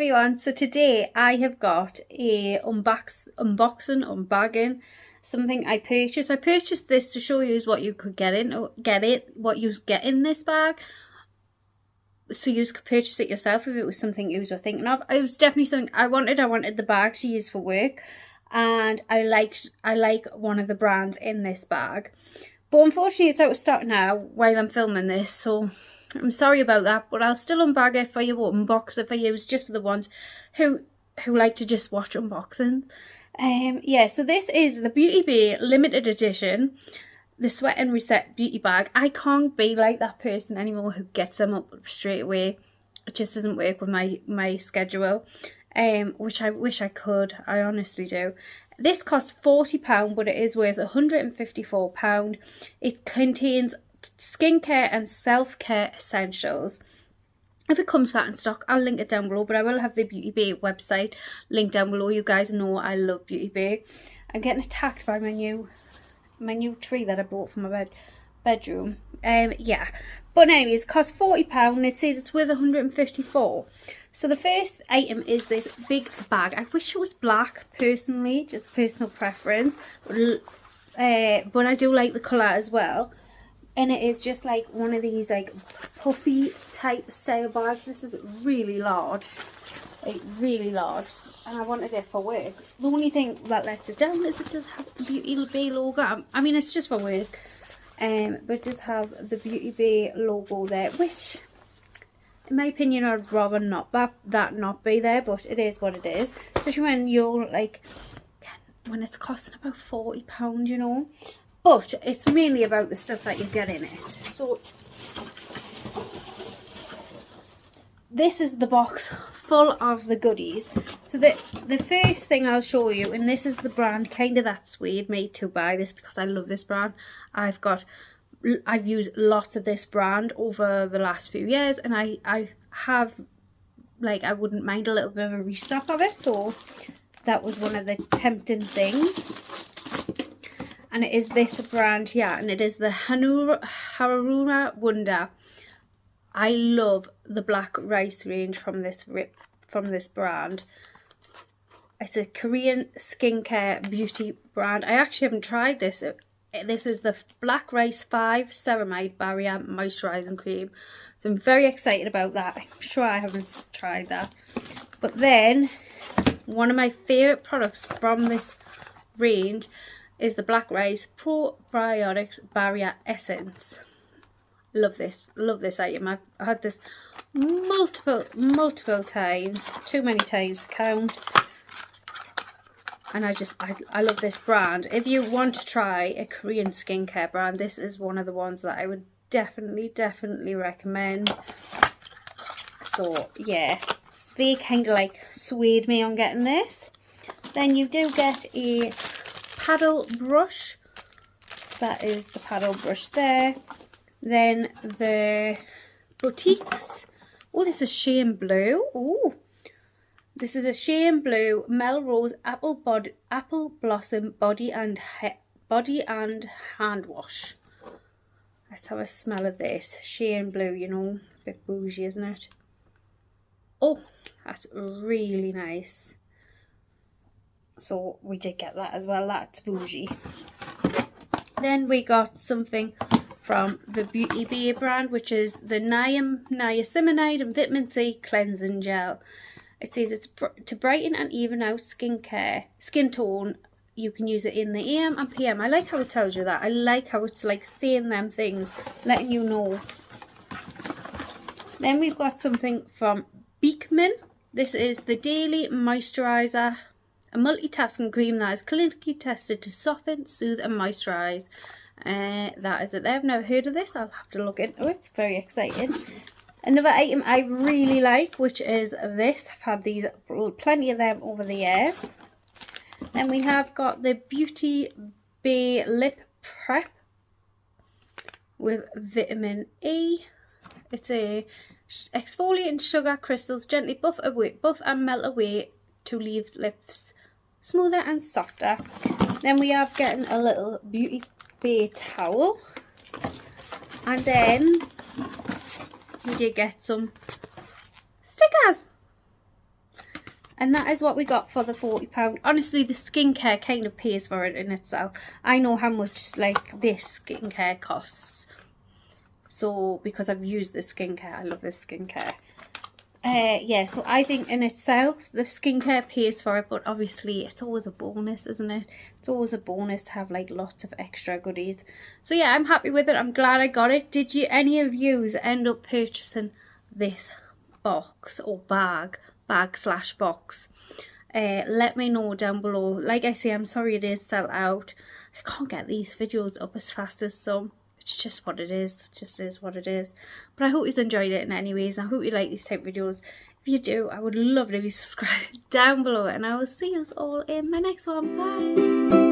everyone, so today I have got a unbagging something I purchased. I purchased this to show you what you could get in, what you get in this bag, so you could purchase it yourself if it was something you were thinking of. It was definitely something I wanted. I wanted the bag to use for work, and I like one of the brands in this bag, but unfortunately it's out of stock now while I'm filming this, so I'm sorry about that, but I'll still unbag it for you, or unbox it for you, just for the ones who like to just watch unboxing. Yeah, so this is the Beauty Bay limited edition, the Sweat and Reset beauty bag. I can't be like that person anymore who gets them up straight away. It just doesn't work with my schedule, which I wish I could. I honestly do. This costs £40, but it is worth £154. It contains skincare and self-care essentials. If it comes back in stock, I'll link it down below, but I will have the Beauty Bay website linked down below. You guys know I love Beauty Bay. I'm getting attacked by my new tree that I bought for my bedroom. Yeah, but anyways, it costs £40 and it says it's worth £154. So the first item is this big bag. I wish it was black, personally, just personal preference, but I do like the colour as well. And it is just like one of these like puffy type style bags. This is really large, like really large, and I wanted it for work. The only thing that lets it down is it does have the Beauty Bay logo. I mean, it's just for work, but it does have the Beauty Bay logo there, which in my opinion I'd rather not that not be there, but it is what it is, especially when you're like, when it's costing about £40, you know. But it's mainly about the stuff that you get in it. So this is the box full of the goodies. So the first thing I'll show you, and this is the brand kind of that swayed me to buy this, because I love this brand. I've used lots of this brand over the last few years, and I have, like, I wouldn't mind a little bit of a restock of it. So that was one of the tempting things. And it is this brand, yeah, and it is the Haruna Wonder. I love the black rice range from this brand. It's a Korean skincare beauty brand. I actually haven't tried this. This is the Black Rice 5 Ceramide Barrier Moisturising Cream. So I'm very excited about that. I'm sure I haven't tried that. But then, one of my favourite products from this range is the Black Rice Probiotics Barrier Essence. Love this item. I've had this multiple times, too many times to count, and I love this brand. If you want to try a Korean skincare brand, this is one of the ones that I would definitely recommend. So yeah, they kind of like swayed me on getting this. Then you do get a paddle brush. That is the paddle brush there. Then the boutiques. Oh, this is Shea Blue. Oh, this is a Shea Blue Melrose Apple Blossom body and hand wash. Let's have a smell of this. Shea Blue, you know, a bit bougie, isn't it? Oh, that's really nice. So we did get that as well. That's bougie. Then we got something from the Beauty Bay brand, which is the Niacinamide and Vitamin C Cleansing Gel. It says it's to brighten and even out skin tone. You can use it in the AM and PM. I like how it tells you that. I like how it's like saying them things, letting you know. Then we've got something from Beekman. This is the Daily Moisturizer, a multitasking cream that is clinically tested to soften, soothe and moisturise. That is it there. I've never heard of this. I'll have to look into it. It's very exciting. Another item I really like, which is this. I've had these, plenty of them over the years. Then we have got the Beauty Bay Lip Prep with vitamin E. It's a exfoliating sugar crystals, gently buff and melt away to leave lips smoother and softer. Then we have getting a little Beauty Bay towel, and then we did get some stickers. And that is what we got for the £40. Honestly, the skincare kind of pays for it in itself. I know how much like this skincare costs. So, because I've used this skincare, I love this skincare. Yeah, so I think in itself, the skincare pays for it, but obviously it's always a bonus, isn't it? It's always a bonus to have like lots of extra goodies. So yeah, I'm happy with it. I'm glad I got it. Did you, any of yous, end up purchasing this box or bag slash box? Let me know down below. Like I say, I'm sorry it is sell out. I can't get these videos up as fast as some. It's just what it is. It just is what it is. But I hope you enjoyed it in anyways. I hope you like these type of videos. If you do, I would love it if you subscribe down below. And I will see you all in my next one. Bye.